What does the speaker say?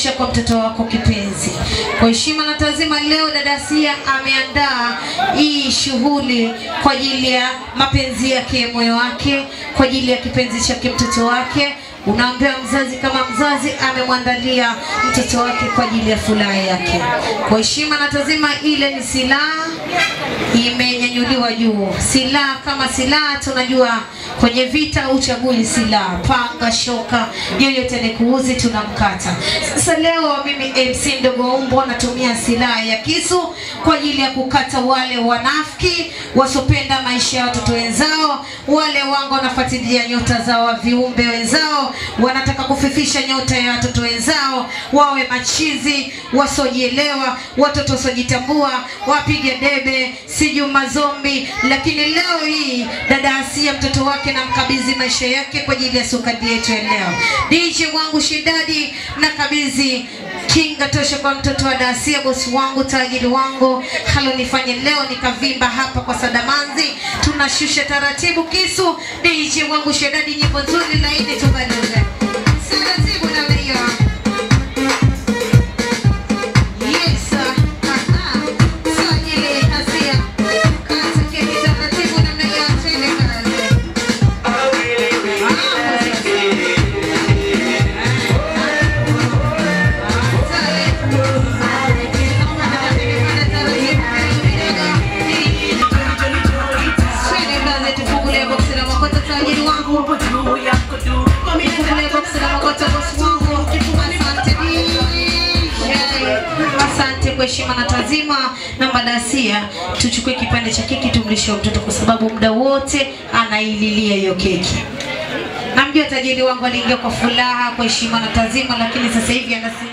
tosha kwa mtoto wako kipenzi. Kwa heshima na taazima, leo dada Asia ameandaa hii shughuli kwa ajili ya mapenzi yake, moyo wake, kwa ajili ya kipenzi chake, mtoto wake. Unaambia mzazi kama mzazi amemwandalia mtoto wake kwa ajili ya furaha yake. Kwa heshima na taazima, ile ni silaha imenyanyuliwa juu. Silaha kama silaha, tunajua kwenye vita uchagui silaha, panga, shoka, yoyote ni kuuzi tunamkata. Sasa leo mimi MC Ndogo Umbo natumia silaha ya kisu kwa ajili ya kukata wale wanafiki wasopenda maisha ya watoto wenzao, wale wangu wanafuatilia nyota za wa viumbe wenzao, wanataka kufifisha nyota ya watoto wenzao, wawe machizi, wasojielewa, watoto wasojitambua, wapige debe, siju mazombi. Lakini leo hii dada Asia mtoto wake na mkabidhi maisha yake kwa ajili ya sukadi yetu ya leo. DJ wangu Shidadi na kabidhi kinga tosha kwa mtoto wa Asia, bosi wangu, tajiri wangu. Halo nifanye leo nikavimba hapa kwa Sadamanzi. Tunashusha taratibu kisu. DJ wangu Shidadi, nyimbo nzuri laini tubalize. Taratibu na leo. Yes. Sajili Asia. Kata keki taratibu na leo tele kazi. Asante kwa heshima na taazima na dada Asia, tuchukue kipande cha keki tumlishe mtoto kwa sababu muda wote anaililia hiyo keki. Namjua tajiri wangu aliingia kwa furaha, kwa heshima na taazima, lakini sasa hivi anasinzia.